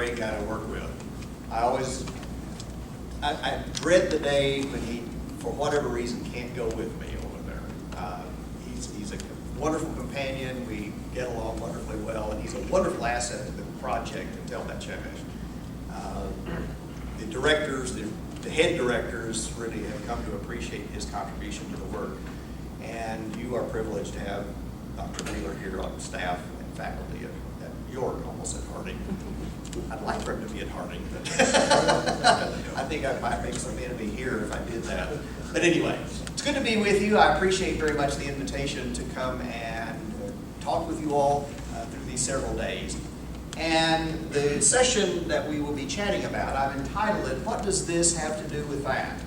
great guy to work with. I dread the day when he, for whatever reason, can't go with me over there. He's a wonderful companion. We get along wonderfully well, and he's a wonderful asset to the project until that changes. The directors, the head directors really have come to appreciate his contribution to the work, and you are privileged to have Dr. Wheeler here on staff and faculty at York, almost at Harding. I'd like for him to be at Harding, but I think I might make some enemy here if I did that. But anyway, it's good to be with you. I appreciate very much the invitation to come and talk with you all through these several days. And the session that we will be chatting about, I've entitled it, "What Does This Have to Do with That?"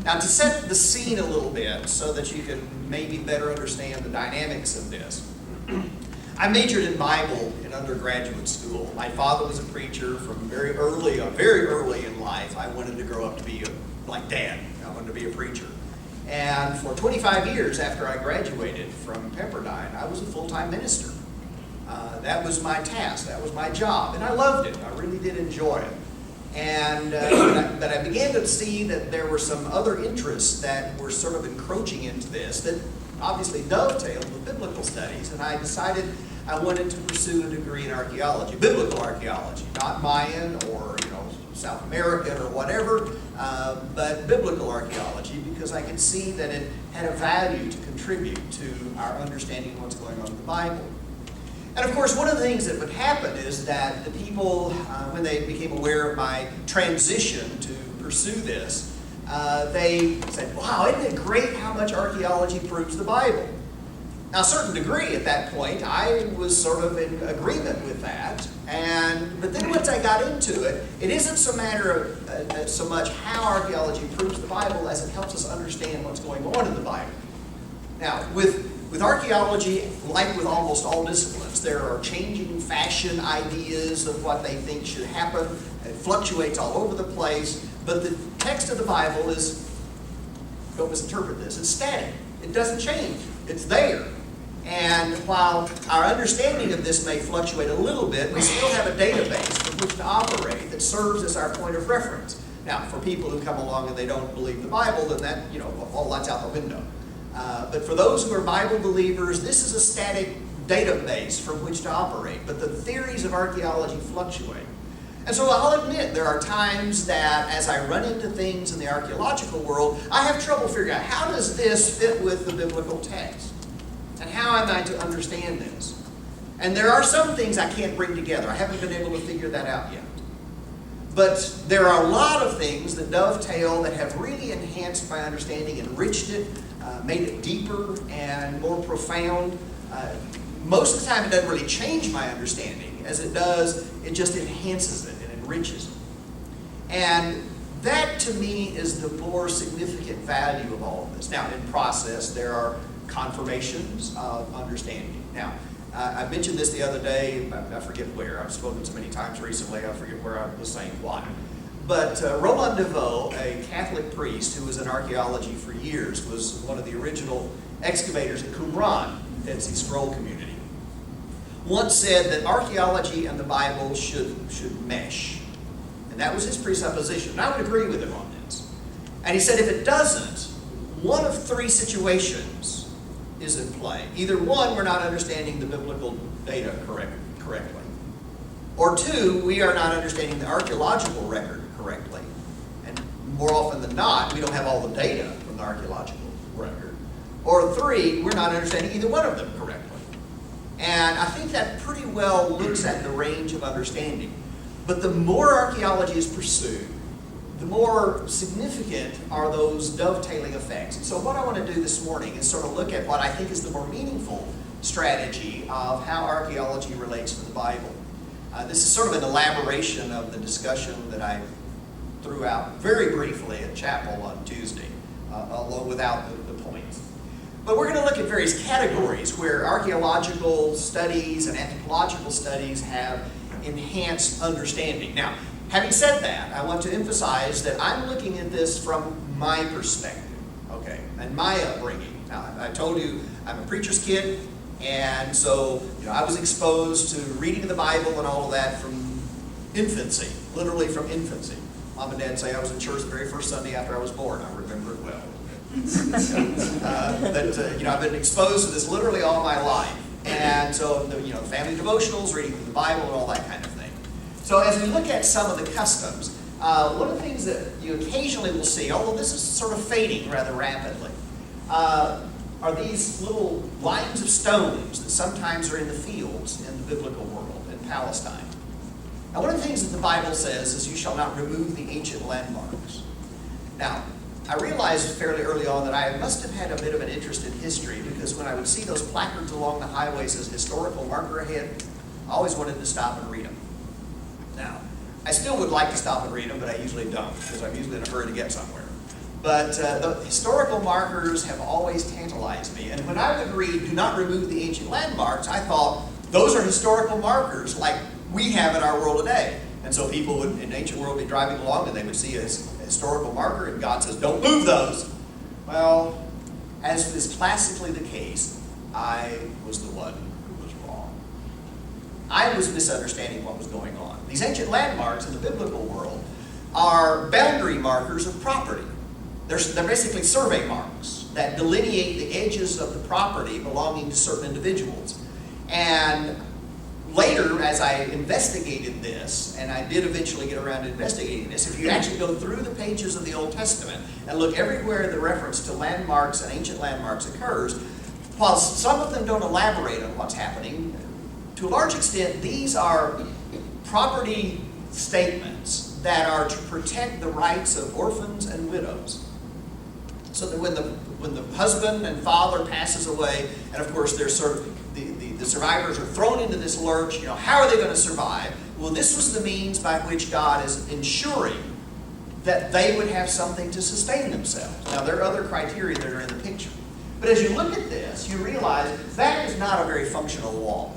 Now, to set the scene a little bit so that you can maybe better understand the dynamics of this, I majored in Bible in undergraduate school. My father was a preacher from very early in life. I wanted to grow up to be like Dad. I wanted to be a preacher. And for 25 years after I graduated from Pepperdine, I was a full-time minister. That was my task. That was my job. And I loved it. I really did enjoy it. And but I began to see that there were some other interests that were sort of encroaching into this that obviously dovetailed with biblical studies. And I decided I wanted to pursue a degree in archaeology, biblical archaeology, not Mayan or South American or whatever, but biblical archaeology, because I could see that it had a value to contribute to our understanding of what's going on in the Bible. And of course, one of the things that would happen is that the people, when they became aware of my transition to pursue this, they said, "Wow, isn't it great how much archaeology proves the Bible?" Now, a certain degree at that point, I was sort of in agreement with that. But then once I got into it, it isn't so matter of so much how archaeology proves the Bible as it helps us understand what's going on in the Bible. Now, with archaeology, like with almost all disciplines, there are changing fashion ideas of what they think should happen. It fluctuates all over the place. But the text of the Bible is, don't misinterpret this, it's static. It doesn't change. It's there. And while our understanding of this may fluctuate a little bit, we still have a database from which to operate that serves as our point of reference. Now, for people who come along and they don't believe the Bible, then that, all that's out the window. But for those who are Bible believers, this is a static database from which to operate. But the theories of archaeology fluctuate. And so I'll admit there are times that as I run into things in the archaeological world, I have trouble figuring out how does this fit with the biblical text? And how am I to understand this? And there are some things I can't bring together. I haven't been able to figure that out yet. But there are a lot of things that dovetail that have really enhanced my understanding, enriched it, made it deeper and more profound. Most of the time it doesn't really change my understanding. As it does, it just enhances it and enriches it. And that to me is the more significant value of all of this. Now, in process, there are confirmations of understanding. Now, I mentioned this the other day, I forget where, I've spoken so many times recently, I forget where I was saying what. But Roland DeVoe, a Catholic priest who was in archaeology for years, was one of the original excavators at Qumran, Dead Sea Scroll community, once said that archaeology and the Bible should mesh. And that was his presupposition. And I would agree with him on this. And he said if it doesn't, one of three situations is in play. Either one, we're not understanding the biblical data correctly. Or two, we are not understanding the archaeological record correctly. And more often than not, we don't have all the data from the archaeological record. Or three, we're not understanding either one of them correctly. And I think that pretty well looks at the range of understanding. But the more archaeology is pursued, the more significant are those dovetailing effects. And so what I want to do this morning is sort of look at what I think is the more meaningful strategy of how archaeology relates to the Bible. This is sort of an elaboration of the discussion that I threw out very briefly at chapel on Tuesday, although without the points. But we're going to look at various categories where archaeological studies and anthropological studies have enhanced understanding. Now, having said that, I want to emphasize that I'm looking at this from my perspective, okay, and my upbringing. Now, I told you I'm a preacher's kid, and so I was exposed to reading the Bible and all of that from infancy, literally from infancy. Mom and Dad say I was in church the very first Sunday after I was born. I remember it well. I've been exposed to this literally all my life. And so, family devotionals, reading the Bible, and all that kind of thing. So as we look at some of the customs, one of the things that you occasionally will see, although this is sort of fading rather rapidly, are these little lines of stones that sometimes are in the fields in the biblical world, in Palestine. Now, one of the things that the Bible says is you shall not remove the ancient landmarks. Now, I realized fairly early on that I must have had a bit of an interest in history, because when I would see those placards along the highways as historical marker ahead, I always wanted to stop and read them. Now, I still would like to stop and read them, but I usually don't, because I'm usually in a hurry to get somewhere. But the historical markers have always tantalized me. And when I would read, do not remove the ancient landmarks, I thought, those are historical markers like we have in our world today. And so people would, in the ancient world, be driving along and they would see a historical marker, and God says, don't move those. Well, as is classically the case, I was the one who was wrong. I was misunderstanding what was going on. These ancient landmarks in the biblical world are boundary markers of property. They're basically survey marks that delineate the edges of the property belonging to certain individuals. And later, as I investigated this, and I did eventually get around to investigating this, if you actually go through the pages of the Old Testament and look everywhere the reference to landmarks and ancient landmarks occurs, while some of them don't elaborate on what's happening, to a large extent, these are property statements that are to protect the rights of orphans and widows. So that when the husband and father passes away, and of course they're sort of, the survivors are thrown into this lurch, how are they going to survive? Well, this was the means by which God is ensuring that they would have something to sustain themselves. Now, there are other criteria that are in the picture. But as you look at this, you realize that is not a very functional wall.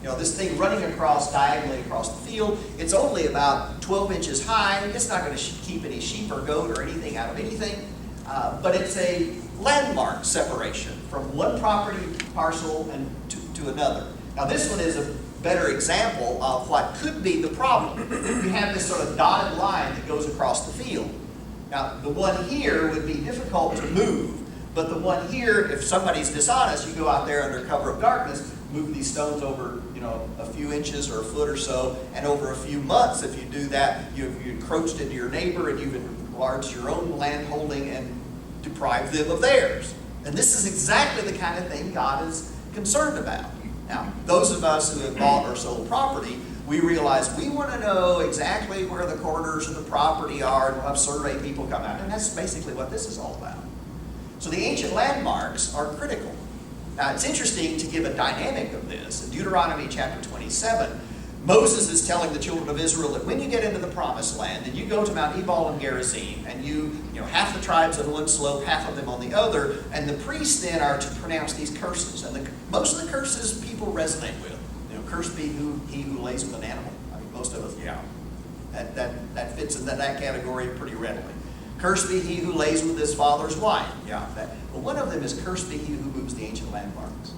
This thing running diagonally across the field, it's only about 12 inches high. It's not going to keep any sheep or goat or anything out of anything. But it's a landmark separation from one property parcel and to another. Now, this one is a better example of what could be the problem. You have this sort of dotted line that goes across the field. Now, the one here would be difficult to move, but the one here, if somebody's dishonest, you go out there under cover of darkness, move these stones over, a few inches or a foot or so, and over a few months, if you do that, you've encroached into your neighbor and you've enlarged your own land holding and deprived them of theirs. And this is exactly the kind of thing God is concerned about. Now, those of us who have bought or sold property, we realize we want to know exactly where the corners of the property are, and we'll have survey people come out. And that's basically what this is all about. So the ancient landmarks are critical. Now, it's interesting to give a dynamic of this. In Deuteronomy chapter 27, Moses is telling the children of Israel that when you get into the promised land, and you go to Mount Ebal and Gerizim, and half the tribes on one slope, half of them on the other, and the priests then are to pronounce these curses. And most of the curses people resonate with. Cursed be he who lays with an animal. I mean, most of us, that fits in that category pretty readily. Cursed be he who lays with his father's wife. But one of them is cursed be he who moves the ancient landmarks.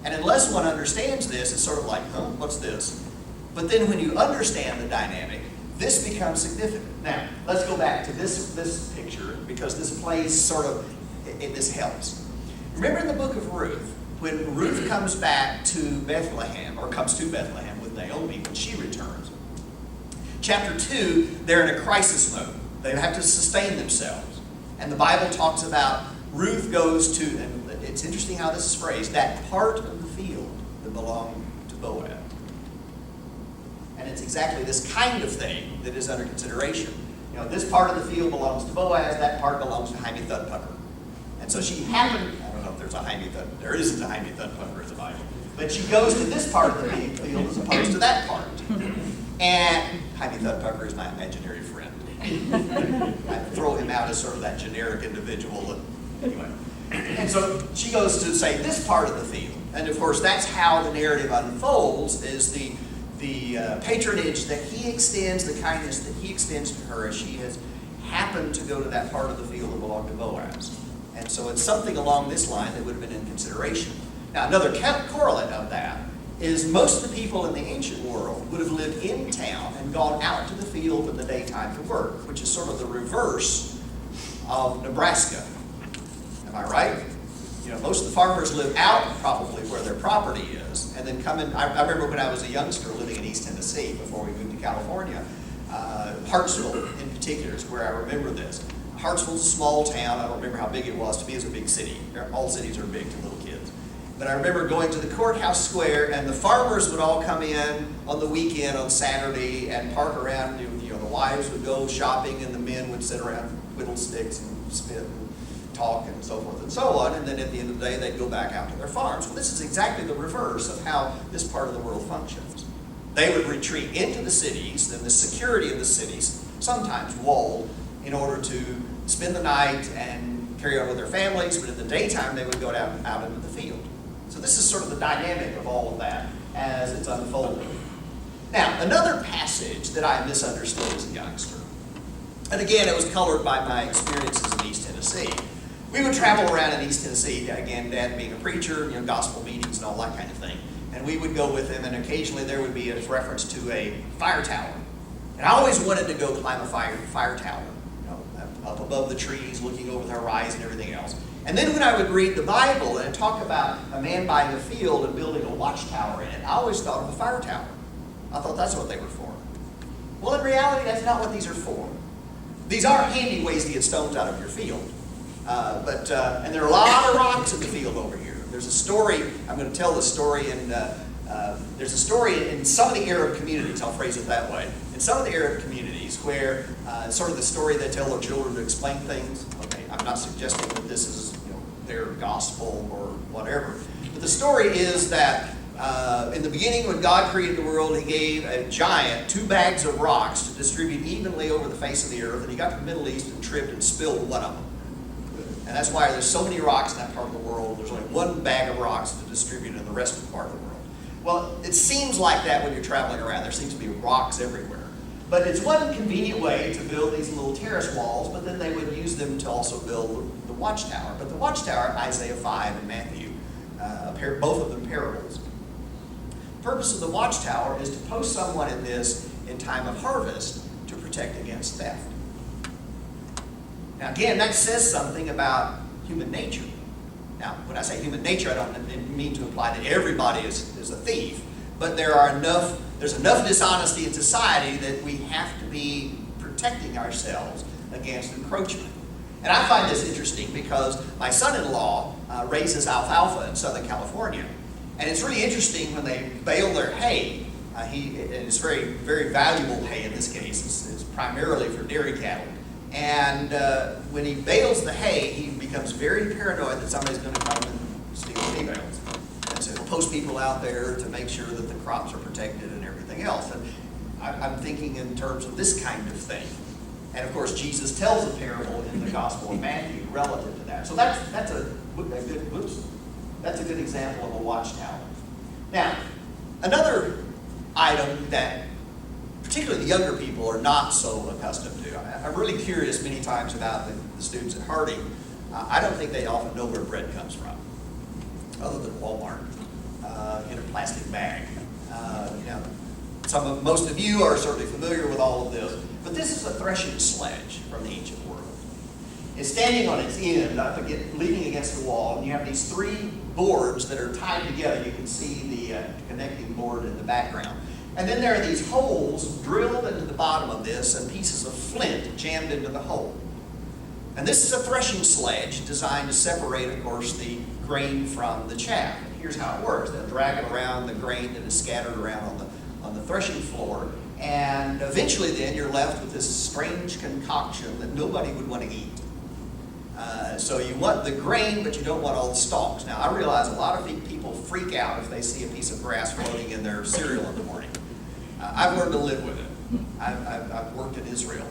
And unless one understands this, it's sort of like, what's this? But then when you understand the dynamic, this becomes significant. Now, let's go back to this picture, because this plays this helps. Remember in the book of Ruth, when Ruth comes back to Bethlehem, or comes to Bethlehem with Naomi when she returns, chapter 2, they're in a crisis mode. They have to sustain themselves. And the Bible talks about Ruth goes to, and it's interesting how this is phrased, that part of the field that belonged to Boaz. And it's exactly this kind of thing that is under consideration. This part of the field belongs to Boaz, that part belongs to Jaime Thudpucker. And so she happened, I don't know if there's a Jaime Thud, there isn't a Jaime Thudpucker in the Bible, but she goes to this part of the field as opposed to that part. And Jaime Thudpucker is my imaginary friend. I throw him out as sort of that generic individual. Anyway. And so she goes to say this part of the field. And of course, that's how the narrative unfolds, is the patronage that he extends, the kindness that he extends to her as she has happened to go to that part of the field that belonged to Boaz. And so it's something along this line that would have been in consideration. Now, another correlate of that is most of the people in the ancient world would have lived in town and gone out to the field in the daytime to work, which is sort of the reverse of Nebraska. Am I right? You know, most of the farmers live out probably where their property is, and then come in. I remember when I was a youngster living in East Tennessee before we moved to California. Hartsville in particular is where I remember this. Hartsville's a small town. I don't remember how big it was. To me, it's a big city. All cities are big to little kids. But I remember going to the courthouse square, and the farmers would all come in on the weekend on Saturday and park around. You know, the wives would go shopping, and the men would sit around, whittle sticks and spit and talk and so forth and so on. And then at the end of the day, they'd go back out to their farms. Well, this is exactly the reverse of how this part of the world functions. They would retreat into the cities, and the security of the cities, sometimes walled, in order to spend the night and carry on with their families, but in the daytime they would go out into the field. So this is sort of the dynamic of all of that as it's unfolding. Now, another passage that I misunderstood as a youngster, and again, it was colored by my experiences in East Tennessee. We would travel around in East Tennessee, again, Dad being a preacher, you know, gospel meetings and all that kind of thing. And we would go with him, and occasionally there would be a reference to a fire tower. And I always wanted to go climb a fire tower, you know, up above the trees, looking over the horizon and everything else. And then when I would read the Bible and talk about a man buying a field and building a watchtower in it, I always thought of a fire tower. I thought that's what they were for. Well, in reality, that's not what these are for. These are handy ways to get stones out of your field. And there are a lot of rocks in the field over here. There's a story, I'm going to tell the story, and there's a story in some of the Arab communities, I'll phrase it that way, in some of the Arab communities where sort of the story they tell their children to explain things. Okay, I'm not suggesting that this is, you know, their gospel or whatever, but the story is that in the beginning when God created the world, he gave a giant 2 bags of rocks to distribute evenly over the face of the earth, and he got to the Middle East and tripped and spilled one of them. And that's why there's so many rocks in that part of the world. There's only 1 bag of rocks to distribute in the rest of the part of the world. Well, it seems like that when you're traveling around. There seems to be rocks everywhere. But it's one convenient way to build these little terrace walls, but then they would use them to also build the watchtower. But the watchtower, Isaiah 5 and Matthew, both of them parables. The purpose of the watchtower is to post someone in this in time of harvest to protect against theft. Now again, that says something about human nature. Now, when I say human nature, I don't mean to imply that everybody is a thief, but there's enough dishonesty in society that we have to be protecting ourselves against encroachment. And I find this interesting because my son-in-law raises alfalfa in Southern California. And it's really interesting when they bale their hay. And it's very, very valuable hay in this case. It's primarily for dairy cattle. And when he bales the hay, he becomes very paranoid that somebody's going to come and steal the hay bales. And so he'll post people out there to make sure that the crops are protected and everything else. And I'm thinking in terms of this kind of thing. And of course, Jesus tells a parable in the Gospel of Matthew relative to that. So that's a good example of a watchtower. Now, another item that particularly the younger people are not so accustomed to. I'm really curious many times about the students at Harding. I don't think they often know where bread comes from, other than Walmart, in a plastic bag. Most of you are certainly familiar with all of this, but this is a threshing sledge from the ancient world. It's standing on its end, leaning against the wall, and you have these 3 boards that are tied together. You can see the connecting board in the background. And then there are these holes drilled into the bottom of this and pieces of flint jammed into the hole. And this is a threshing sledge designed to separate, of course, the grain from the chaff. And here's how it works. They'll drag it around the grain that is scattered around on the threshing floor. And eventually then you're left with this strange concoction that nobody would want to eat. So you want the grain, but you don't want all the stalks. Now, I realize a lot of people freak out if they see a piece of grass floating in their cereal in the morning. I've learned to live with it. I've worked in Israel.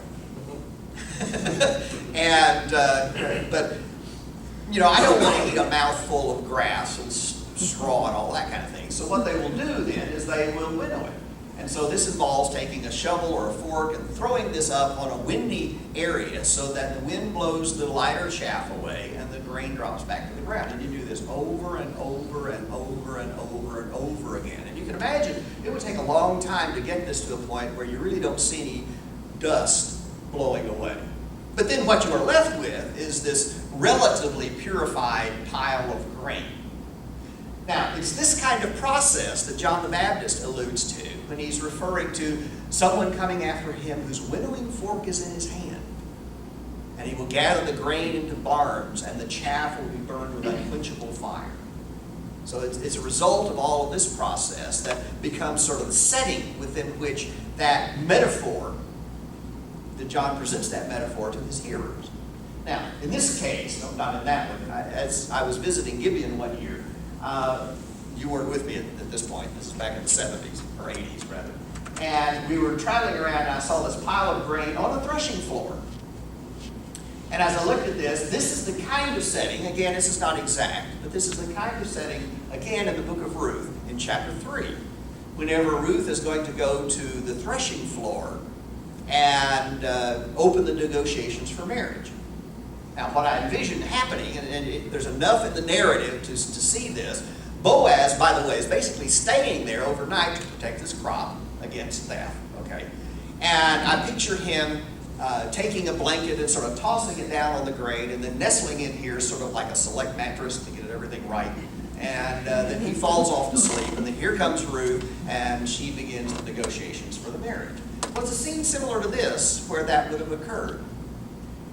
But, you know, I don't want to eat a mouthful of grass and straw and all that kind of thing. So what they will do then is they will winnow it. And so this involves taking a shovel or a fork and throwing this up on a windy area so that the wind blows the lighter chaff away and the grain drops back to the ground. And you do this over and over and over and over and over again. And you can imagine it would take a long time to get this to a point where you really don't see any dust blowing away. But then what you are left with is this relatively purified pile of grain. Now, it's this kind of process that John the Baptist alludes to when he's referring to someone coming after him whose winnowing fork is in his hand. And he will gather the grain into barns, and the chaff will be burned with unquenchable fire. So it's a result of all of this process that becomes sort of the setting within which that metaphor, that John presents that metaphor to his hearers. Now, in this case, no, not in that one, as I was visiting Gibeon one year, you weren't with me at this point. This is back in the 70s, or 80s rather. And we were traveling around, and I saw this pile of grain on a threshing floor. And as I looked at this is the kind of setting, again, this is not exact, but this is the kind of setting, again, in the book of Ruth, in chapter 3. Whenever Ruth is going to go to the threshing floor and open the negotiations for marriage. Now, what I envision happening, and there's enough in the narrative to see this, Boaz, by the way, is basically staying there overnight to protect his crop against theft, okay? And I picture him taking a blanket and sort of tossing it down on the grain and then nestling in here sort of like a select mattress to get everything right. And then he falls off to sleep, and then here comes Ruth, and she begins the negotiations for the marriage. Well, it's a scene similar to this where that would have occurred.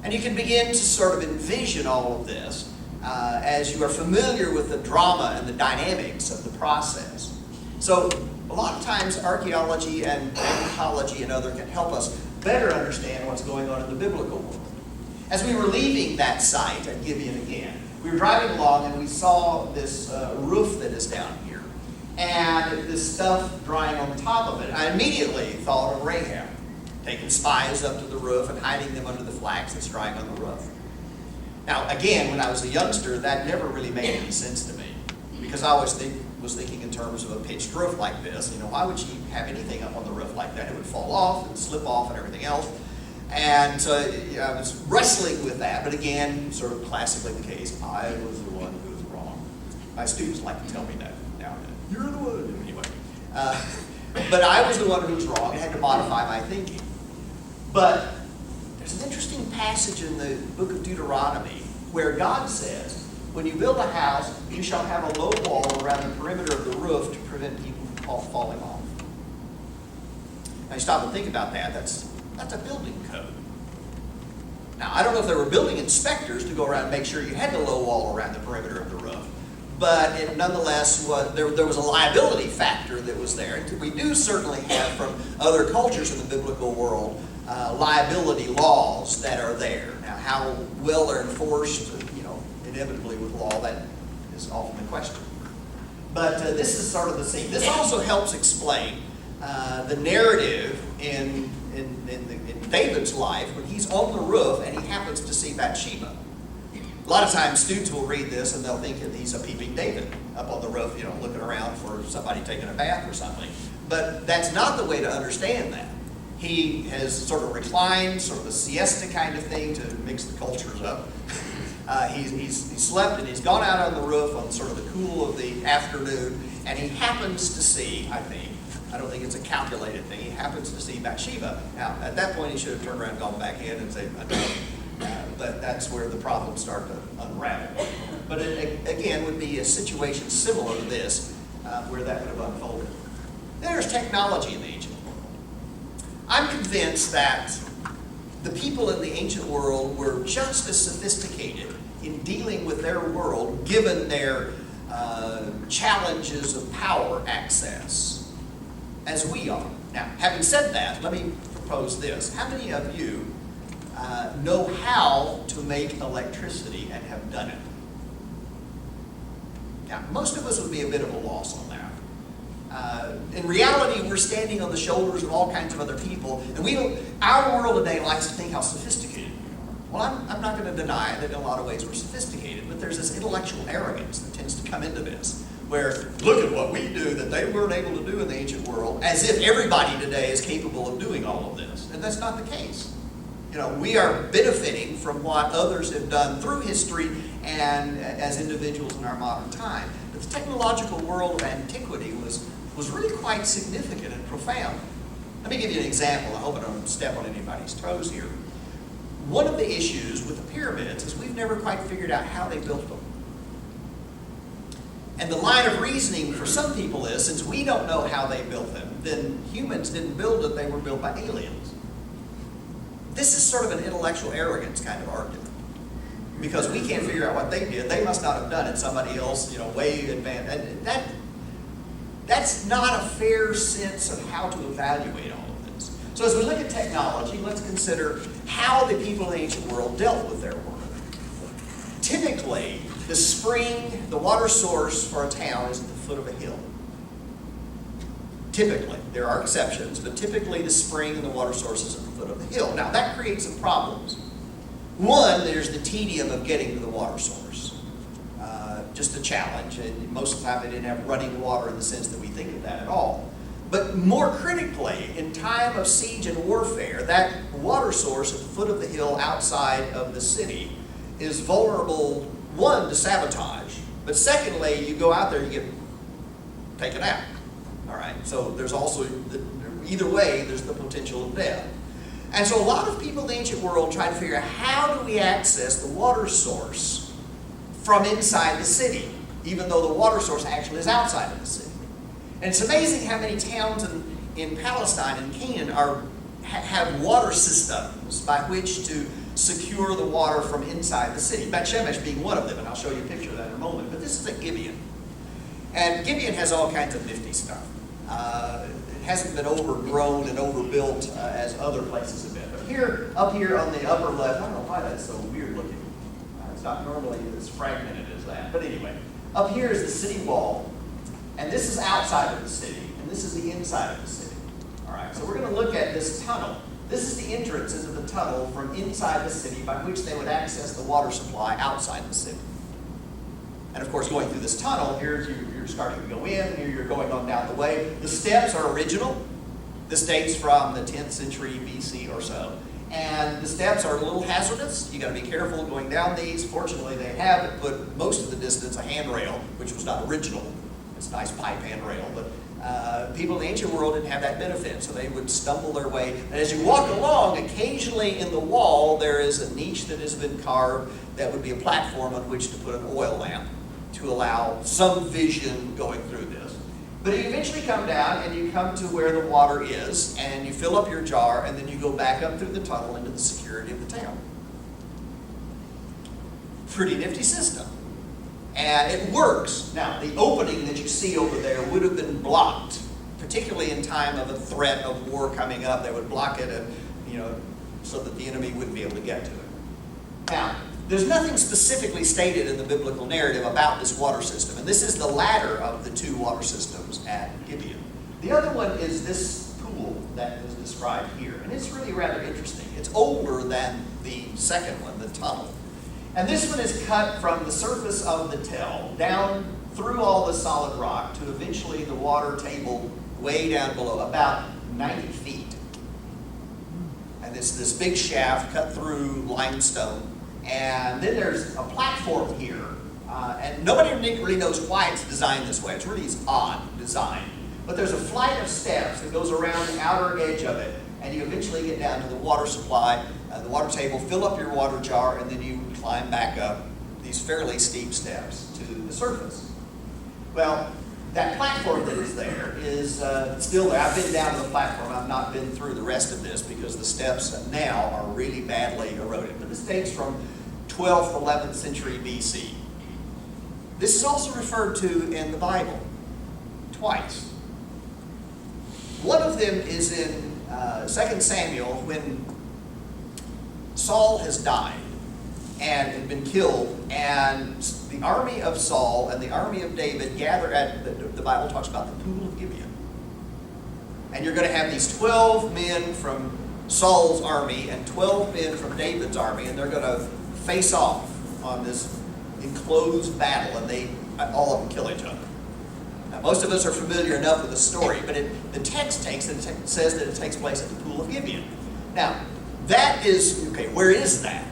And you can begin to sort of envision all of this as you are familiar with the drama and the dynamics of the process. So a lot of times archaeology and anthropology and other can help us better understand what's going on in the biblical world. As we were leaving that site at Gibeon again, we were driving along and we saw this roof that is down here and this stuff drying on top of it. I immediately thought of Rahab, taking spies up to the roof and hiding them under the flax that's drying on the roof. Now, again, when I was a youngster, that never really made any sense to me, because I always was thinking in terms of a pitched roof like this. You know, why would she have anything up on the roof like that? It would fall off and slip off and everything else. And so I was wrestling with that, but again, sort of classically the case, I was the one who was wrong. My students like to tell me that now and then. You're the one. Anyway. But I was the one who was wrong. I had to modify my thinking. But there's an interesting passage in the book of Deuteronomy where God says, when you build a house, you shall have a low wall around the perimeter of the roof to prevent people from falling off. Now you stop and think about that. That's a building code. Now, I don't know if there were building inspectors to go around and make sure you had the low wall around the perimeter of the roof, but it nonetheless there was a liability factor that was there. And we do certainly have from other cultures in the biblical world liability laws that are there. Now, how well they're enforced, inevitably with law, that is often the question. But this is sort of the scene. This also helps explain the narrative in David's life when he's on the roof and he happens to see Bathsheba. A lot of times students will read this and they'll think that he's a peeping David up on the roof, looking around for somebody taking a bath or something. But that's not the way to understand that. He has sort of reclined, sort of a siesta kind of thing to mix the cultures up. He's slept and he's gone out on the roof on sort of the cool of the afternoon, and he happens to see, I don't think it's a calculated thing, he happens to see Bathsheba. Now, at that point, he should have turned around and gone back in and said, but that's where the problems start to unravel. But it, again, would be a situation similar to this, where that would have unfolded. Then there's technology in the ancient world. I'm convinced that the people in the ancient world were just as sophisticated in dealing with their world, given their challenges of power access, as we are. Now, having said that, let me propose this. How many of you know how to make electricity and have done it? Now, most of us would be a bit of a loss on that. In reality, we're standing on the shoulders of all kinds of other people, and our world today likes to think how sophisticated we are. Well, I'm not going to deny that in a lot of ways we're sophisticated, but there's this intellectual arrogance that tends to come into this, where look at what we do that they weren't able to do in the ancient world, as if everybody today is capable of doing all of this. And that's not the case. We are benefiting from what others have done through history and as individuals in our modern time. But the technological world of antiquity was was really quite significant and profound. Let me give you an example. I hope I don't step on anybody's toes here. One of the issues with the pyramids is we've never quite figured out how they built them. And the line of reasoning for some people is, since we don't know how they built them, then humans didn't build it, they were built by aliens. This is sort of an intellectual arrogance kind of argument. Because we can't figure out what they did. They must not have done it. Somebody else, way advanced. And that's not a fair sense of how to evaluate all of this. So as we look at technology, let's consider how the people in the ancient world dealt with their water. Typically, the spring, the water source for a town is at the foot of a hill. Typically. There are exceptions, but typically the spring and the water source is at the foot of the hill. Now, that creates some problems. One, there's the tedium of getting to the water source. Just a challenge, and most of the time they didn't have running water in the sense that we think of that at all. But more critically, in time of siege and warfare, that water source at the foot of the hill outside of the city is vulnerable, one, to sabotage, but secondly, you go out there and you get taken out. All right, so there's also, either way, there's the potential of death. And so a lot of people in the ancient world try to figure out how do we access the water source from inside the city, even though the water source actually is outside of the city. And it's amazing how many towns in Palestine and Canaan have water systems by which to secure the water from inside the city. Bet Shemesh being one of them, and I'll show you a picture of that in a moment. But this is at Gibeon. And Gibeon has all kinds of nifty stuff. It hasn't been overgrown and overbuilt as other places have been. But here, up here on the upper left, I don't know why that's so weird looking. It's not normally as fragmented as that. But anyway, up here is the city wall. And this is outside of the city. And this is the inside of the city. All right, so we're going to look at this tunnel. This is the entrance into the tunnel from inside the city by which they would access the water supply outside the city. And of course, going through this tunnel, here you're starting to go in, here you're going on down the way. The steps are original. This dates from the 10th century BC or so. And the steps are a little hazardous. You got to be careful going down these. Fortunately, they have put most of the distance a handrail, which was not original. It's a nice pipe handrail, but people in the ancient world didn't have that benefit, so they would stumble their way. And as you walk along, occasionally in the wall, there is a niche that has been carved that would be a platform on which to put an oil lamp to allow some vision going through this. But you eventually come down and you come to where the water is, and you fill up your jar, and then you go back up through the tunnel into the security of the town. Pretty nifty system. And it works. Now, the opening that you see over there would have been blocked, particularly in time of a threat of war coming up. They would block it, and so that the enemy wouldn't be able to get to it. Now, there's nothing specifically stated in the biblical narrative about this water system, and this is the latter of the two water systems at Gibeon. The other one is this pool that is described here, and it's really rather interesting. It's older than the second one, the tunnel. And this one is cut from the surface of the tell down through all the solid rock to eventually the water table way down below, about 90 feet. And it's this big shaft cut through limestone. And then there's a platform here. And nobody really knows why it's designed this way. It's really odd design. But there's a flight of steps that goes around the outer edge of it. And you eventually get down to the water supply, the water table, fill up your water jar, and then you climb back up these fairly steep steps to the surface. Well, that platform that is there is still there. I've been down to the platform. I've not been through the rest of this because the steps now are really badly eroded. But this dates from 12th, 11th century BC. This is also referred to in the Bible twice. One of them is in 2 Samuel when Saul has died and had been killed, and the army of Saul and the army of David gather at, the Bible talks about the pool of Gibeon. And you're going to have these 12 men from Saul's army and 12 men from David's army, and they're going to face off on this enclosed battle, and all of them kill each other. Now, most of us are familiar enough with the story, but the text says that it takes place at the pool of Gibeon. Now, that is, okay, where is that?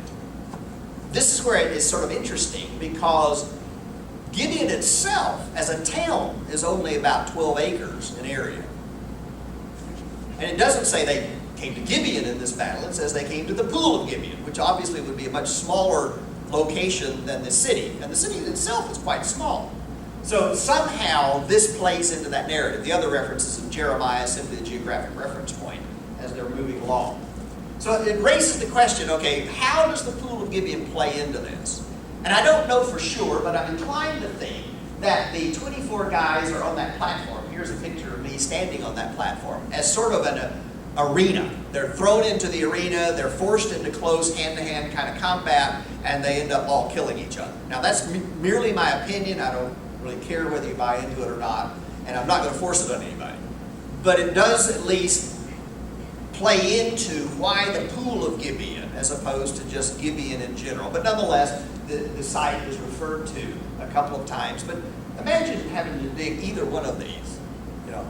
This is where it is sort of interesting, because Gibeon itself, as a town, is only about 12 acres in area. And it doesn't say they came to Gibeon in this battle. It says they came to the pool of Gibeon, which obviously would be a much smaller location than the city. And the city itself is quite small. So somehow this plays into that narrative. The other references in Jeremiah is simply a geographic reference point as they're moving along. So it raises the question, okay, how does the pool of Gibeon play into this? And I don't know for sure, but I'm inclined to think that the 24 guys are on that platform. Here's a picture of me standing on that platform as sort of an arena. They're thrown into the arena, they're forced into close hand-to-hand kind of combat, and they end up all killing each other. Now that's merely my opinion. I don't really care whether you buy into it or not, and I'm not going to force it on anybody. But it does at least play into why the pool of Gibeon as opposed to just Gibeon in general. But nonetheless, the site is referred to a couple of times. But imagine having to dig either one of these,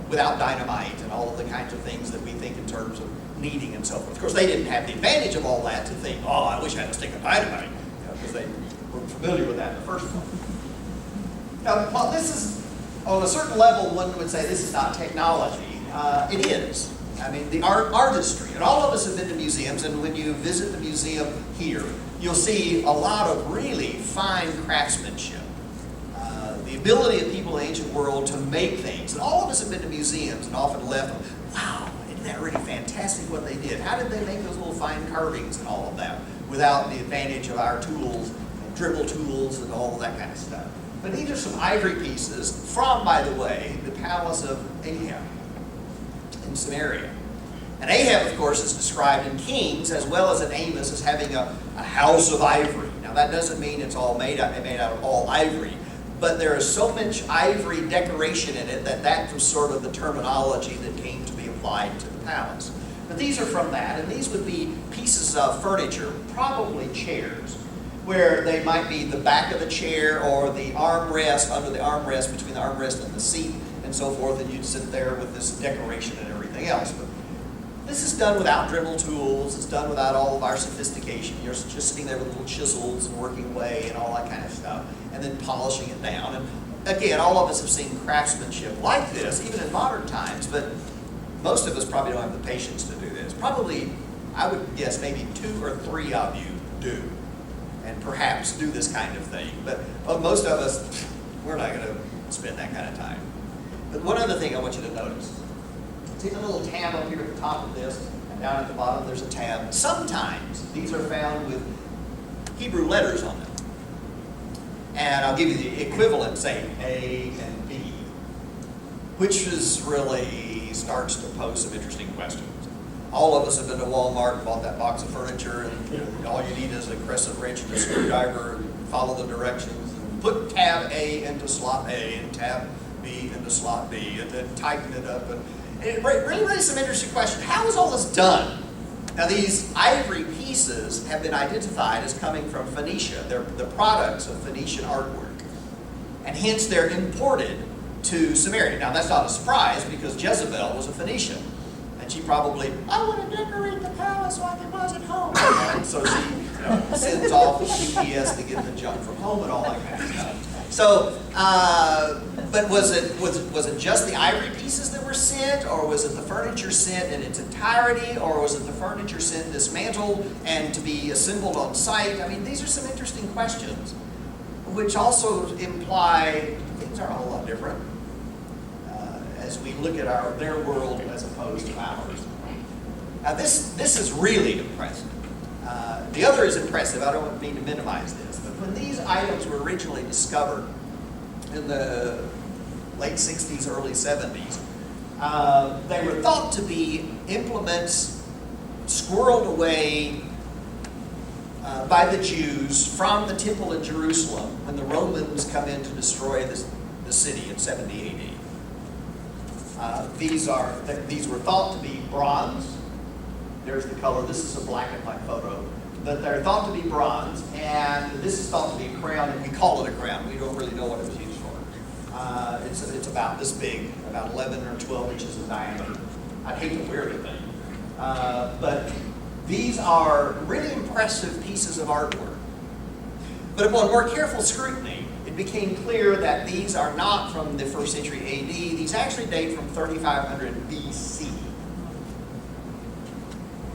without dynamite and all of the kinds of things that we think in terms of needing and so forth. Of course, they didn't have the advantage of all that to think, oh, I wish I had a stick of dynamite, because they weren't familiar with that in the first place. Now, while this is, on a certain level, one would say this is not technology. It is. I mean, the artistry, and all of us have been to museums, and when you visit the museum here, you'll see a lot of really fine craftsmanship. The ability of people in the ancient world to make things. And all of us have been to museums and often left them, wow, isn't that really fantastic what they did? How did they make those little fine carvings and all of that without the advantage of our tools, and dribble tools and all of that kind of stuff? But these are some ivory pieces from, by the way, the palace of Ahab in Samaria. And Ahab, of course, is described in Kings as well as in Amos as having a house of ivory. Now that doesn't mean it's all made out of all ivory, but there is so much ivory decoration in it that was sort of the terminology that came to be applied to the palace. But these are from that, and these would be pieces of furniture, probably chairs, where they might be the back of the chair or the armrest, under the armrest, between the armrest and the seat, and so forth, and you'd sit there with this decoration and everything else. But this is done without dribble tools. It's done without all of our sophistication. You're just sitting there with little chisels and working away and all that kind of stuff, and then polishing it down. And again, all of us have seen craftsmanship like this, even in modern times, but most of us probably don't have the patience to do this. Probably, I would guess, maybe 2 or 3 of you do, and perhaps do this kind of thing. But most of us, we're not going to spend that kind of time. But one other thing I want you to notice. See the little tab up here at the top of this, and down at the bottom there's a tab. Sometimes these are found with Hebrew letters on them. And I'll give you the equivalent, say A and B, which is really starts to pose some interesting questions. All of us have been to Walmart and bought that box of furniture, and all you need is a crescent wrench and a screwdriver, and follow the directions, and put tab A into slot A and tab B into slot B, and then tighten it up. And it really raises some interesting questions. How is all this done? Now, these ivory pieces have been identified as coming from Phoenicia. They're the products of Phoenician artwork, and hence they're imported to Samaria. Now, that's not a surprise because Jezebel was a Phoenician, and she probably, I want to decorate the palace like it was at home. And so she sends off the GPS to get the junk from home and all that kind of stuff. So, but was it just the ivory pieces that were sent, or was it the furniture sent in its entirety, or was it the furniture sent dismantled and to be assembled on site? I mean, these are some interesting questions, which also imply things are a whole lot different as we look at their world as opposed to ours. Now, this is really impressive. The other is impressive. I don't mean to minimize this, but when these items were originally discovered in the late 60s, early 70s, they were thought to be implements squirreled away by the Jews from the temple in Jerusalem when the Romans come in to destroy the city in 70 AD. These were thought to be bronze. There's the color. This is a black and white photo. But they're thought to be bronze, and this is thought to be a crown, and we call it a crown. We don't really know what it was used for. It's about this big, about 11 or 12 inches in diameter. I'd hate to wear the thing. But these are really impressive pieces of artwork. But upon more careful scrutiny, it it became clear that these are not from the 1st century AD. These actually date from 3500 BC.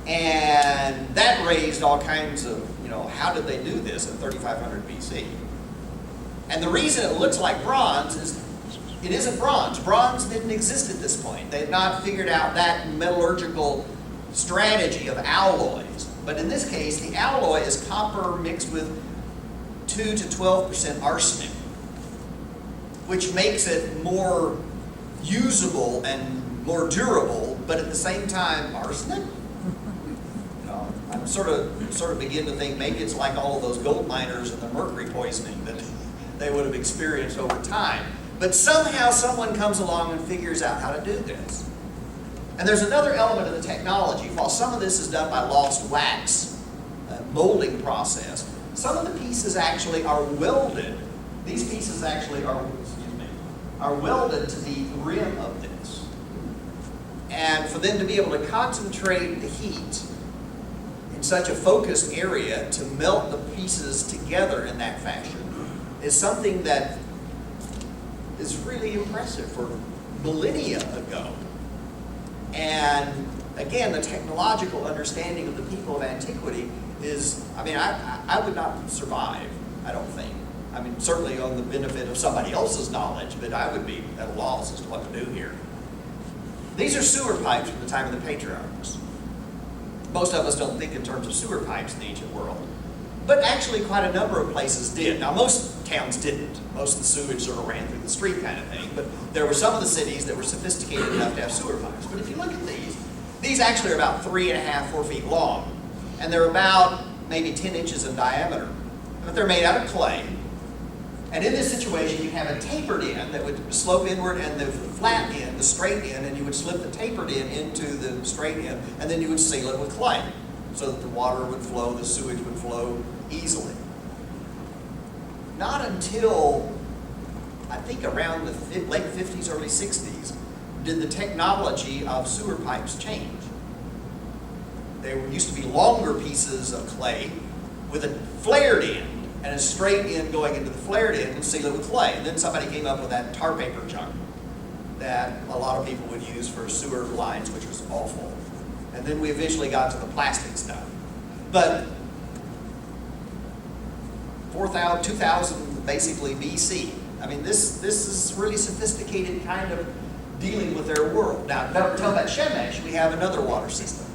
And that raised all kinds of, how did they do this in 3500 BC? And the reason it looks like bronze is it isn't bronze. Bronze didn't exist at this point. They had not figured out that metallurgical strategy of alloys. But in this case, the alloy is copper mixed with 2 to 12% arsenic, which makes it more usable and more durable, but at the same time, arsenic? I'm sort of begin to think maybe it's like all of those gold miners and the mercury poisoning that they would have experienced over time. But somehow someone comes along and figures out how to do this. And there's another element of the technology. While some of this is done by lost wax molding process, some of the pieces actually are welded. These pieces actually are welded to the rim of this. And for them to be able to concentrate the heat in such a focused area to melt the pieces together in that fashion is something that is really impressive for millennia ago. And again, the technological understanding of the people of antiquity is, I would not survive, I don't think. Certainly on the benefit of somebody else's knowledge, but I would be at a loss as to what to do here. These are sewer pipes from the time of the patriarchs. Most of us don't think in terms of sewer pipes in the ancient world, but actually quite a number of places did. Now, most towns didn't. Most of the sewage sort of ran through the street kind of thing, but there were some of the cities that were sophisticated enough to have sewer pipes. But if you look at these actually are about 3.5, 4 feet long, and they're about maybe 10 inches in diameter. But they're made out of clay. And in this situation, you have a tapered end that would slope inward and the flat end, the straight end, and you would slip the tapered end into the straight end, and then you would seal it with clay so that the water would flow, the sewage would flow easily. Not until, I think around the late 50s, early 60s, did the technology of sewer pipes change. There used to be longer pieces of clay with a flared end and a straight end going into the flared end and seal it with clay. And then somebody came up with that tar paper junk that a lot of people would use for sewer lines, which was awful. And then we eventually got to the plastic stuff. But 2000 basically BC. This is really sophisticated kind of dealing with their world. Now, don't tell about Shemesh, we have another water system.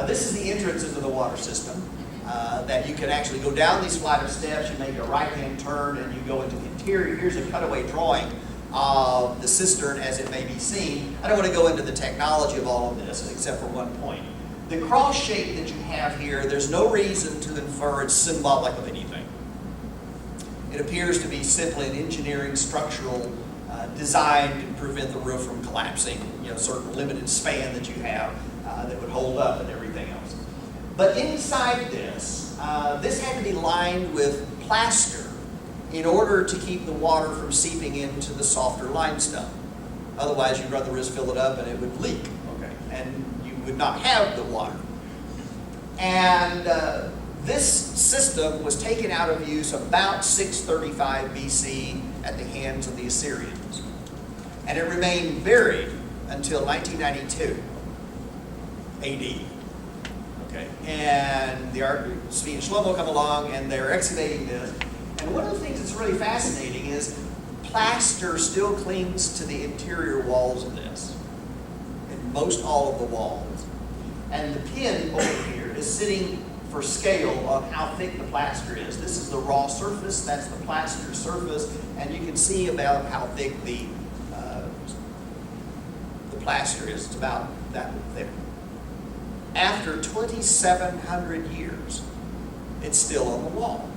This is the entrance into the water system. That you can actually go down these flight of steps, you make a right-hand turn, and you go into the interior. Here's a cutaway drawing of the cistern as it may be seen. I don't want to go into the technology of all of this, except for one point. The cross shape that you have here, there's no reason to infer it's symbolic of anything. It appears to be simply an engineering structural design to prevent the roof from collapsing, certain limited span that you have that would hold up and everything else. But inside this, this had to be lined with plaster in order to keep the water from seeping into the softer limestone. Otherwise, you'd run the risk, fill it up, and it would leak. Okay, and you would not have the water. And this system was taken out of use about 635 BC at the hands of the Assyrians. And it remained buried until 1992 AD. Okay. And the Svi and Shlomo come along and they're excavating this. And one of the things that's really fascinating is plaster still clings to the interior walls of this. In most all of the walls. And the pin over here is sitting for scale on how thick the plaster is. This is the raw surface, that's the plaster surface, and you can see about how thick the plaster is. It's about that thick. After 2,700 years, it's still on the wall.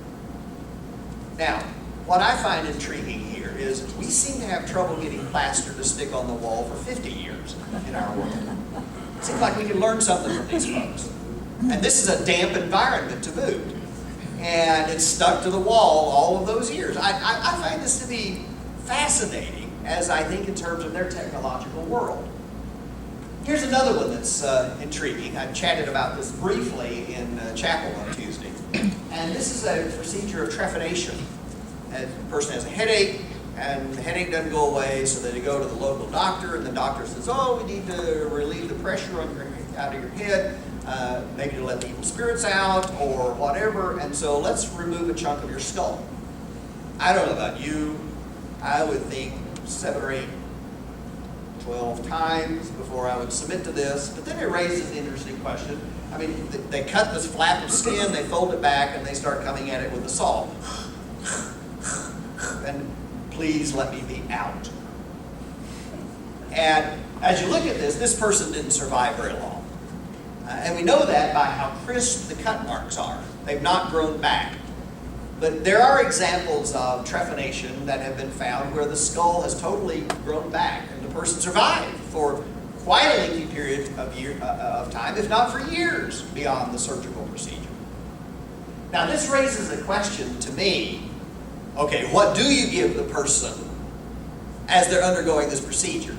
Now, what I find intriguing here is we seem to have trouble getting plaster to stick on the wall for 50 years in our world. It seems like we can learn something from these folks. And this is a damp environment to boot. And it's stuck to the wall all of those years. I find this to be fascinating as I think in terms of their technological world. Here's another one that's intriguing. I chatted about this briefly in chapel on Tuesday. And this is a procedure of trepidation. the person has a headache, and the headache doesn't go away, so they go to the local doctor, and the doctor says, oh, we need to relieve the pressure out of your head, maybe to let the evil spirits out, or whatever, and so let's remove a chunk of your skull. I don't know about you, I would think 7 or 8, 12 times before I would submit to this, but then it raises an interesting question. I mean, they cut this flap of skin, they fold it back, and they start coming at it with a saw. And please let me be out. And as you look at this, this person didn't survive very long. And we know that by how crisp the cut marks are. They've not grown back. But there are examples of trephination that have been found where the skull has totally grown back and the person survived for quite a lengthy period of time, if not for years, beyond the surgical procedure. Now this raises a question to me. Okay, what do you give the person as they're undergoing this procedure?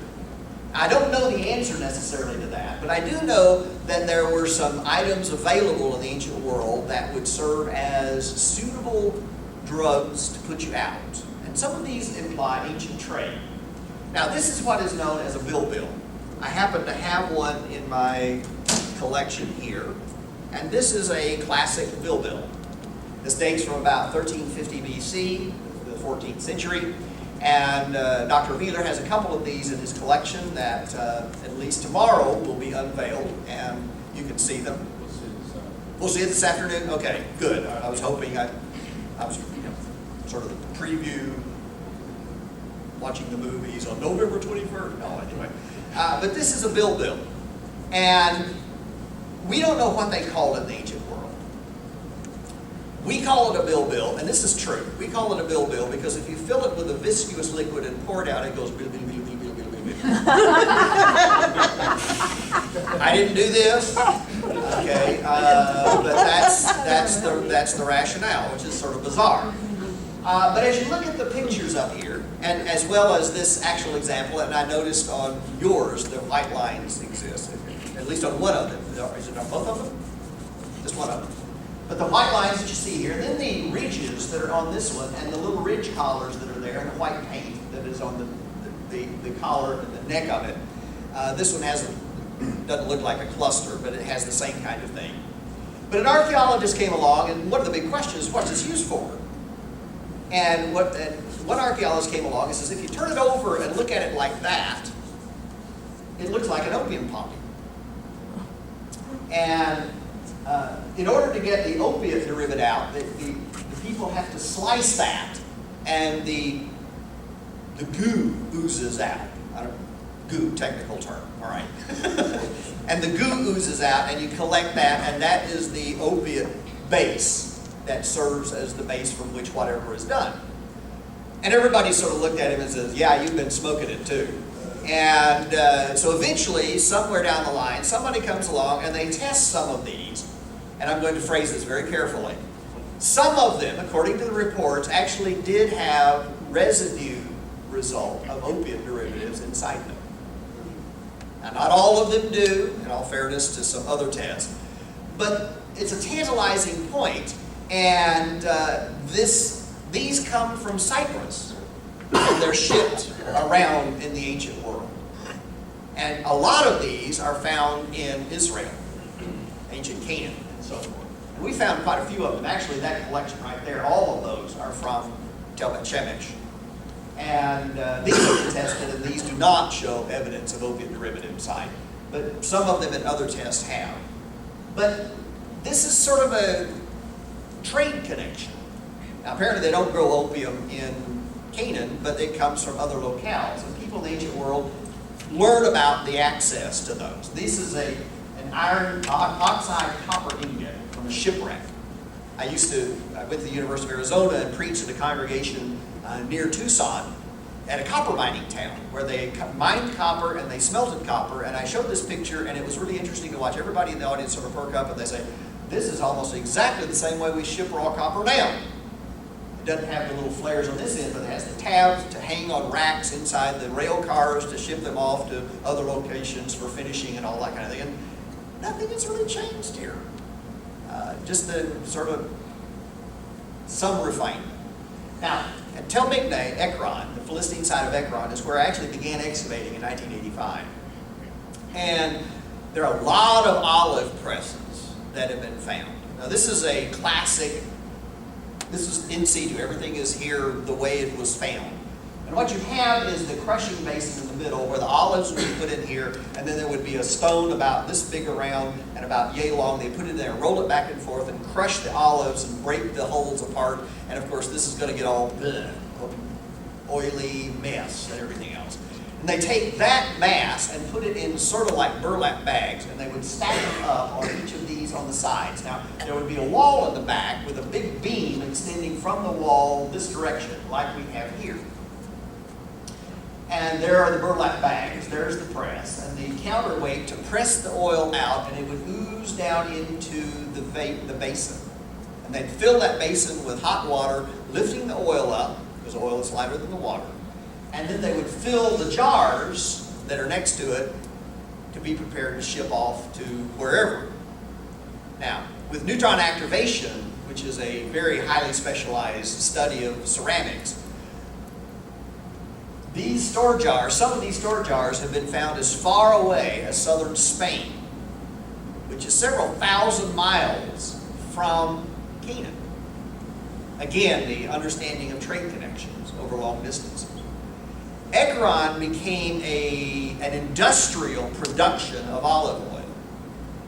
I don't know the answer necessarily to that, but I do know that there were some items available in the ancient world that would serve as suitable drugs to put you out. And some of these imply ancient trade. Now this is what is known as a bilbil. I happen to have one in my collection here, and this is a classic bilbil. This dates from about 1350 BC, the 14th century. And Dr. Wheeler has a couple of these in his collection that at least tomorrow will be unveiled, and you can see them. We'll see it this afternoon? Okay, good. I was hoping I was sort of the preview, watching the movies on November 21st. No, anyway. But this is a bilbil. And we don't know what they called it in the ancient world. We call it a bilbil, and this is true. We call it a bilbil because if you fill it with a viscous liquid and pour it out, it goes bil, bil, bil, bil, bil, bil, bil. I didn't do this, okay, but that's the rationale, which is sort of bizarre. But as you look at the pictures up here, and as well as this actual example, and I noticed on yours the white lines exist, at least on one of them. Is it on both of them? Just one of them. But the white lines that you see here, and then the ridges that are on this one, and the little ridge collars that are there, and the white paint that is on the collar and the neck of it. This one doesn't look like a cluster, but it has the same kind of thing. But an archaeologist came along, and one of the big questions is, what's this used for? And one archaeologist came along and says, if you turn it over and look at it like that, it looks like an opium poppy. And in order to get the opiate derivative out, the people have to slice that, and the goo oozes out. Goo, technical term, all right. And the goo oozes out, and you collect that, and that is the opiate base that serves as the base from which whatever is done. And everybody sort of looked at him and says, yeah, you've been smoking it too. And so eventually, somewhere down the line, somebody comes along and they test some of these. And I'm going to phrase this very carefully. Some of them, according to the reports, actually did have residue result of opiate derivatives inside them. Now, not all of them do, in all fairness to some other tests. But it's a tantalizing point, and these come from Cyprus. And they're shipped around in the ancient world. And a lot of these are found in Israel, ancient Canaan, and so forth. And we found quite a few of them. Actually, that collection right there, all of those are from Tel Bet-Shemesh. And these have been tested, and these do not show evidence of opiate derivative inside. But some of them in other tests have. But this is sort of a trade connection. Now, apparently they don't grow opium in Canaan, but it comes from other locales. And people in the ancient world learn about the access to those. This is an iron oxide copper ingot from a shipwreck. I went to the University of Arizona and preached at a congregation near Tucson at a copper mining town where they mined copper and they smelted copper. And I showed this picture, and it was really interesting to watch everybody in the audience sort of perk up and they say, this is almost exactly the same way we ship raw copper now. It doesn't have the little flares on this end, but it has the tabs to hang on racks inside the rail cars to ship them off to other locations for finishing and all that kind of thing. And nothing has really changed here. Just the sort of some refinement. Now, And Tel Migneh, Ekron, the Philistine side of Ekron, is where I actually began excavating in 1985. And there are a lot of olive presses that have been found. Now this is a classic, this is in situ, everything is here the way it was found. And what you have is the crushing basin in the middle where the olives would be put in here, and then there would be a stone about this big around and about yay long. They put it in there, roll it back and forth, and crush the olives and break the holes apart. And of course this is going to get all oily mess and everything else. And they take that mass and put it in sort of like burlap bags, and they would stack them up on each of these on the sides. Now, there would be a wall in the back with a big beam extending from the wall this direction, like we have here. And there are the burlap bags, there's the press, and the counterweight to press the oil out, and it would ooze down into the basin. And they'd fill that basin with hot water, lifting the oil up, because oil is lighter than the water. And then they would fill the jars that are next to it to be prepared to ship off to wherever. Now, with neutron activation, which is a very highly specialized study of ceramics, these store jars, some of these store jars have been found as far away as southern Spain, which is several thousand miles from Canaan. Again, the understanding of trade connections over long distances. Ekron became an industrial production of olive oil.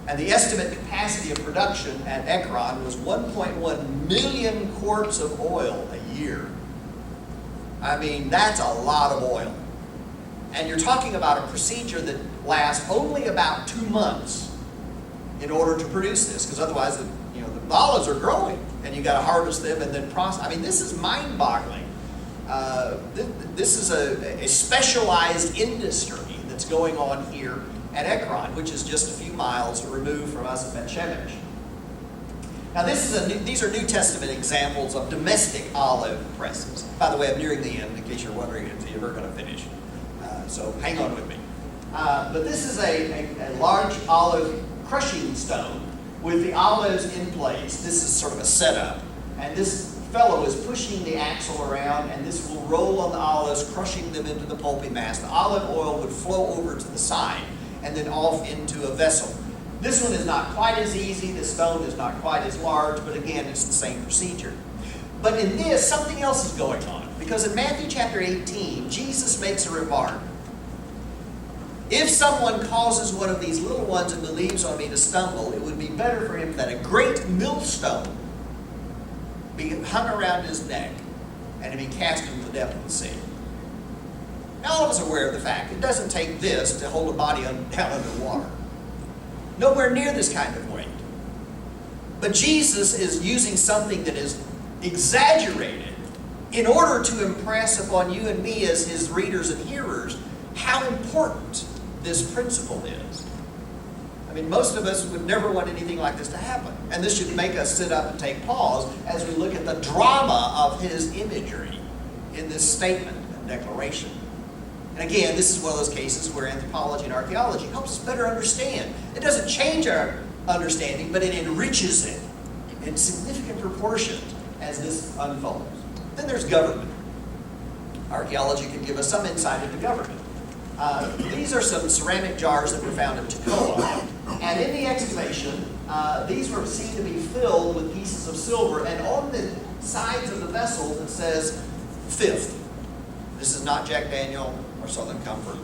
And the estimate capacity of production at Ekron was 1.1 million quarts of oil a year. I mean, that's a lot of oil. And you're talking about a procedure that lasts only about 2 months in order to produce this, because otherwise the olives are growing, and you got to harvest them and then process. I mean, this is mind-boggling. This is a specialized industry that's going on here at Ekron, which is just a few miles removed from us at Bet-Shemesh. Now these are New Testament examples of domestic olive presses. By the way, I'm nearing the end, in case you're wondering if you're ever going to finish. So hang on with me. But this is a large olive crushing stone with the olives in place. This is sort of a setup. And this fellow is pushing the axle around, and this will roll on the olives, crushing them into the pulpy mass. The olive oil would flow over to the side and then off into a vessel. This one is not quite as easy. The stone is not quite as large, but again, it's the same procedure. But in this, something else is going on. Because in Matthew chapter 18, Jesus makes a remark. If someone causes one of these little ones and believes on me to stumble, it would be better for him that a great millstone be hung around his neck and to be cast into the depth of the sea. Now all of us are aware of the fact it doesn't take this to hold a body down underwater. Nowhere near this kind of weight. But Jesus is using something that is exaggerated in order to impress upon you and me as his readers and hearers how important this principle is. I mean, most of us would never want anything like this to happen. And this should make us sit up and take pause as we look at the drama of his imagery in this statement and declaration. And again, this is one of those cases where anthropology and archaeology helps us better understand. It doesn't change our understanding, but it enriches it in significant proportions as this unfolds. Then there's government. Archaeology can give us some insight into government. These are some ceramic jars that were found in Tekoa. And in the excavation, these were seen to be filled with pieces of silver. And on the sides of the vessels, it says, fifth. This is not Jack Daniel or Southern Comfort.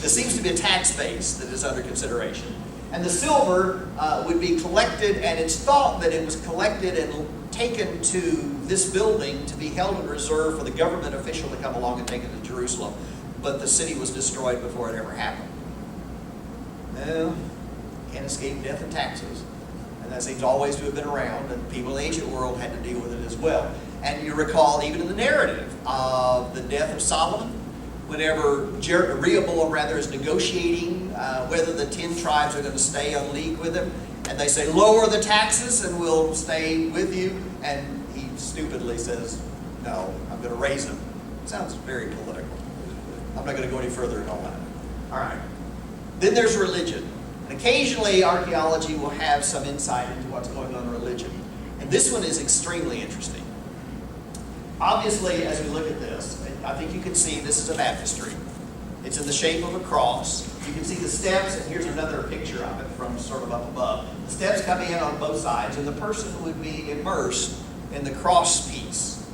This seems to be a tax base that is under consideration. And the silver would be collected, and it's thought that it was collected and taken to this building to be held in reserve for the government official to come along and take it to Jerusalem. But the city was destroyed before it ever happened. Well, can't escape death and taxes. And that seems always to have been around, and people in the ancient world had to deal with it as well. And you recall even in the narrative of the death of Solomon, whenever Rehoboam is negotiating whether the 10 tribes are going to stay on league with him, and they say, lower the taxes and we'll stay with you. And he stupidly says, no, I'm going to raise them. It sounds very political. I'm not going to go any further in all that. All right. Then there's religion. And occasionally archaeology will have some insight into what's going on in religion. And this one is extremely interesting. obviously, as we look at this, I think you can see this is a baptistry. It's in the shape of a cross. You can see the steps, and here's another picture of it from sort of up above. The steps come in on both sides, and the person would be immersed in the cross piece.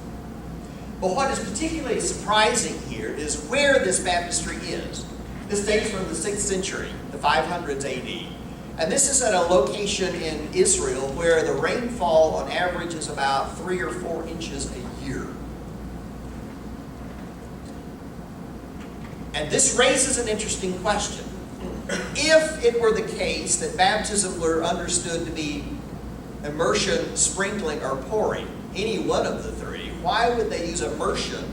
But what is particularly surprising here is where this baptistry is. This dates from the 6th century, the 500s AD. And this is at a location in Israel where the rainfall on average is about 3 or 4 inches a year. And this raises an interesting question. If it were the case that baptism were understood to be immersion, sprinkling, or pouring, any one of the three, why would they use immersion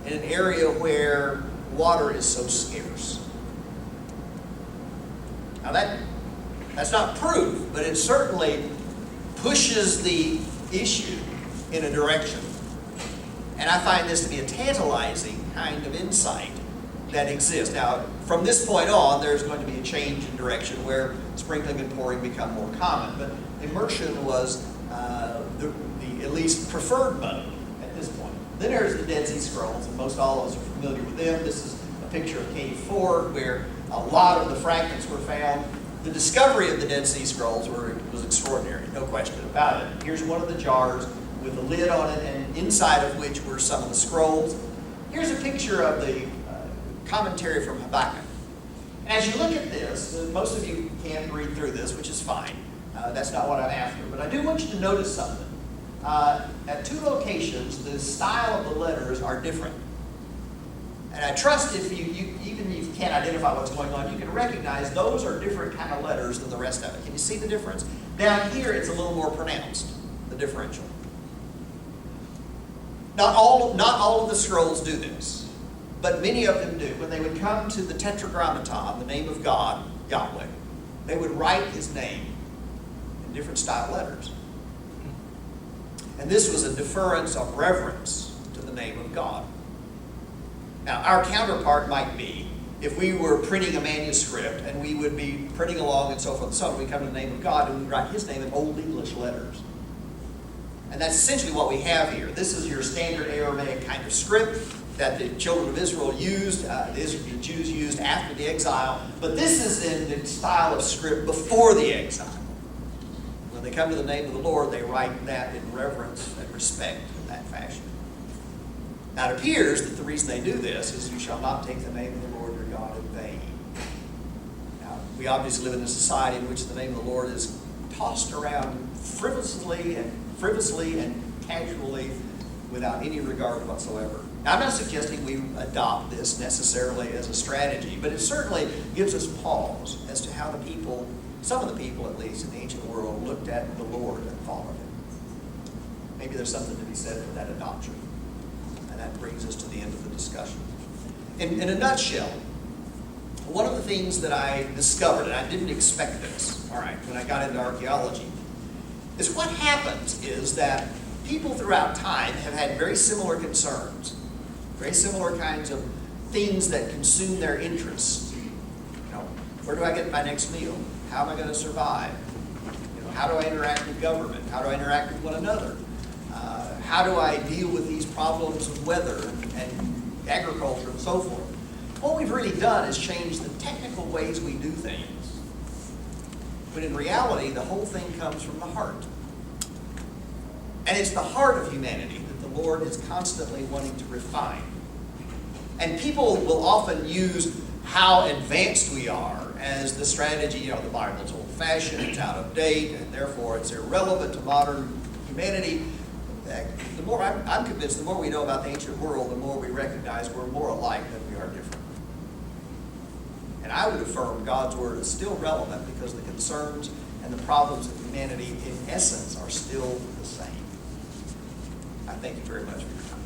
in an area where water is so scarce? Now that's not proof, but it certainly pushes the issue in a direction. And I find this to be a tantalizing kind of insight that exists. Now, from this point on, there's going to be a change in direction where sprinkling and pouring become more common. But immersion was the at least preferred mode at this point. Then there's the Dead Sea Scrolls, and most all of us are familiar with them. This is a picture of Cave 4, where a lot of the fragments were found. The discovery of the Dead Sea Scrolls was extraordinary, no question about it. Here's one of the jars with a lid on it, and inside of which were some of the scrolls. Here's a picture of the commentary from Habakkuk. And as you look at this, most of you can't read through this, which is fine. That's not what I'm after. But I do want you to notice something. At 2 locations, the style of the letters are different. And I trust if even if you can't identify what's going on, you can recognize those are different kind of letters than the rest of it. Can you see the difference? Down here, it's a little more pronounced, the differential. Not all of the scrolls do this, but many of them do. When they would come to the Tetragrammaton, the name of God, Yahweh, they would write his name in different style letters. And this was a deference of reverence to the name of God. Now, our counterpart might be, if we were printing a manuscript and we would be printing along and so forth and so on, we come to the name of God and we write his name in Old English letters. And that's essentially what we have here. This is your standard Aramaic kind of script that the children of Israel used, the Jews used after the exile. But this is in the style of script before the exile. When they come to the name of the Lord, they write that in reverence and respect in that fashion. Now it appears that the reason they do this is you shall not take the name of the Lord your God in vain. Now, we obviously live in a society in which the name of the Lord is tossed around frivolously and casually without any regard whatsoever. Now, I'm not suggesting we adopt this necessarily as a strategy, but it certainly gives us pause as to how the people, some of the people at least in the ancient world, looked at the Lord and thought of him. Maybe there's something to be said for that adoption. And that brings us to the end of the discussion. In a nutshell, one of the things that I discovered, and I didn't expect this, all right, when I got into archaeology, is what happens is that people throughout time have had very similar concerns, very similar kinds of things that consume their interests. You know, where do I get my next meal? How am I going to survive? You know, how do I interact with government? How do I interact with one another? How do I deal with these problems of weather and agriculture and so forth? What we've really done is change the technical ways we do things. But in reality, the whole thing comes from the heart. And it's the heart of humanity that the Lord is constantly wanting to refine. And people will often use how advanced we are as the strategy. You know, the Bible's old-fashioned, it's out of date, and therefore it's irrelevant to modern humanity. The more I'm convinced, the more we know about the ancient world, the more we recognize we're more alike than we are different. And I would affirm God's Word is still relevant because the concerns and the problems of humanity, in essence, are still the same. I thank you very much for your time.